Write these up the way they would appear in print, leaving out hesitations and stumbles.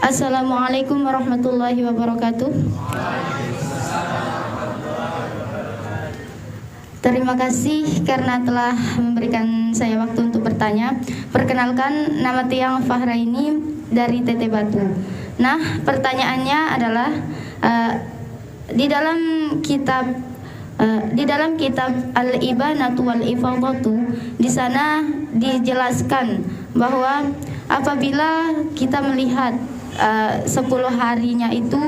Assalamualaikum warahmatullahi wabarakatuh. Terima kasih karena telah memberikan saya waktu untuk bertanya. Perkenalkan, nama Tiang Fahraini dari TT Batu. Nah, pertanyaannya adalah di dalam kitab Al-Ibanatu wal Ifadatu, di sana dijelaskan bahwa apabila kita melihat 10 harinya itu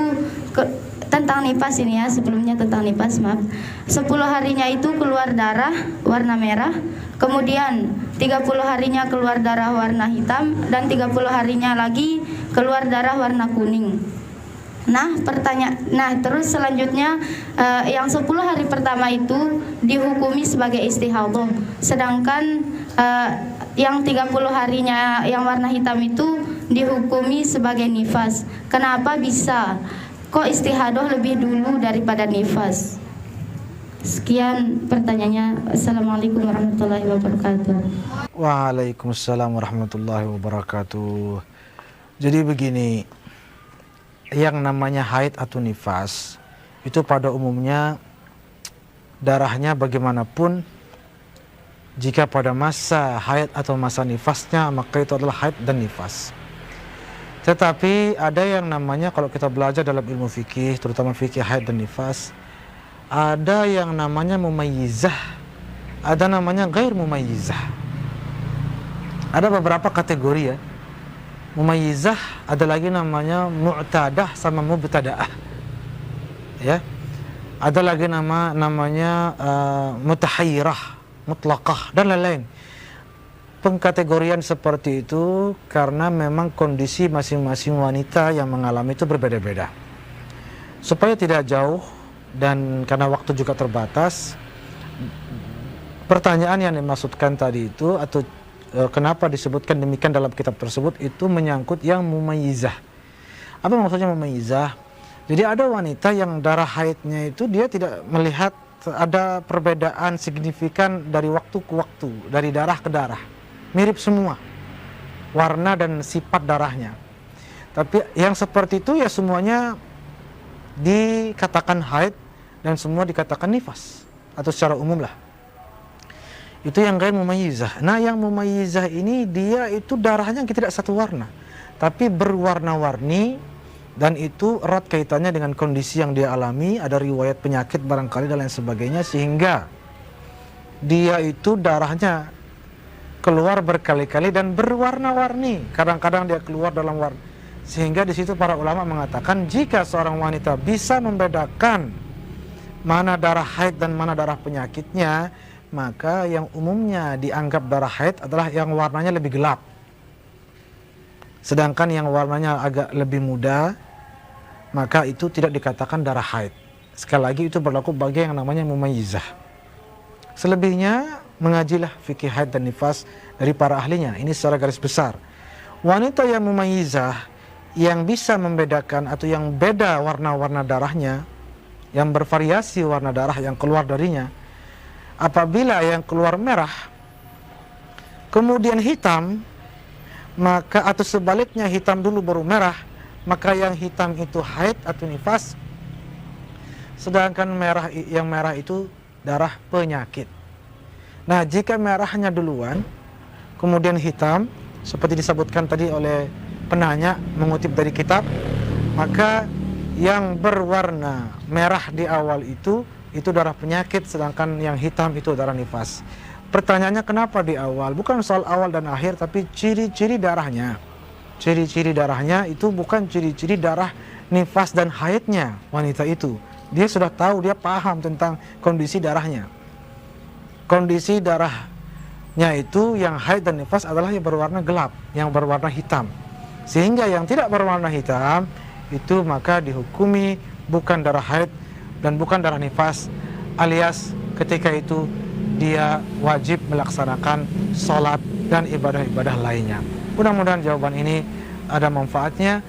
tentang nifas ini ya, sebelumnya tentang nifas, maaf. 10 harinya itu keluar darah warna merah, kemudian 30 harinya keluar darah warna hitam, dan 30 harinya lagi keluar darah warna kuning. Nah, terus selanjutnya yang 10 hari pertama itu dihukumi sebagai istihadah, sedangkan yang 30 harinya yang warna hitam itu dihukumi sebagai nifas. Kenapa bisa? Kok istihadah lebih dulu daripada nifas? Sekian pertanyaannya. Assalamualaikum warahmatullahi wabarakatuh. Waalaikumsalam warahmatullahi wabarakatuh. Jadi begini, yang namanya haid atau nifas itu pada umumnya darahnya bagaimanapun, jika pada masa haid atau masa nifasnya, maka itu adalah haid dan nifas. Tetapi ada yang namanya, kalau kita belajar dalam ilmu fikih, terutama fikih haid dan nifas, ada yang namanya mumayyizah, ada namanya ghair mumayyizah. Ada beberapa kategori ya. Mumayyizah, ada lagi namanya mu'tadah sama mubtada'ah. Ya. Ada lagi namanya mutahayyirah, mutlaqah, dan lain-lain. Pengkategorian seperti itu karena memang kondisi masing-masing wanita yang mengalami itu berbeda-beda. Supaya tidak jauh dan karena waktu juga terbatas, pertanyaan yang dimaksudkan tadi itu atau kenapa disebutkan demikian dalam kitab tersebut itu menyangkut yang mumayyizah. Apa maksudnya mumayyizah? Jadi ada wanita yang darah haidnya itu dia tidak melihat ada perbedaan signifikan dari waktu ke waktu, dari darah ke darah. Mirip semua warna dan sifat darahnya. Tapi yang seperti itu ya semuanya dikatakan haid dan semua dikatakan nifas atau secara umum lah. Itu yang ghair mumayyizah. Nah, yang mumayyizah ini dia itu darahnya tidak satu warna, tapi berwarna-warni, dan itu erat kaitannya dengan kondisi yang dia alami, ada riwayat penyakit barangkali dan lain sebagainya, sehingga dia itu darahnya keluar berkali-kali dan berwarna-warni. Kadang-kadang dia keluar dalam warna. Sehingga di situ para ulama mengatakan jika seorang wanita bisa membedakan mana darah haid dan mana darah penyakitnya, maka yang umumnya dianggap darah haid adalah yang warnanya lebih gelap. Sedangkan yang warnanya agak lebih muda, maka itu tidak dikatakan darah haid. Sekali lagi itu berlaku bagi yang namanya mumayyizah. Selebihnya mengajilah fikih haid dan nifas dari para ahlinya. Ini secara garis besar. Wanita yang mumayyizah, yang bisa membedakan atau yang beda warna-warna darahnya, yang bervariasi warna darah yang keluar darinya, apabila yang keluar merah kemudian hitam, maka atau sebaliknya hitam dulu baru merah, maka yang hitam itu haid atau nifas, sedangkan yang merah itu darah penyakit. Nah, jika merahnya duluan kemudian hitam seperti disebutkan tadi oleh penanya mengutip dari kitab, maka yang berwarna merah di awal itu darah penyakit, sedangkan yang hitam itu darah nifas. Pertanyaannya kenapa di awal? Bukan soal awal dan akhir, tapi ciri-ciri darahnya. Ciri-ciri darahnya itu bukan ciri-ciri darah nifas dan haidnya wanita itu. Dia sudah tahu, dia paham tentang kondisi darahnya. Kondisi darahnya itu yang haid dan nifas adalah yang berwarna gelap, yang berwarna hitam. Sehingga yang tidak berwarna hitam itu maka dihukumi bukan darah haid dan bukan darah nifas, alias ketika itu dia wajib melaksanakan sholat dan ibadah-ibadah lainnya. Mudah-mudahan jawaban ini ada manfaatnya.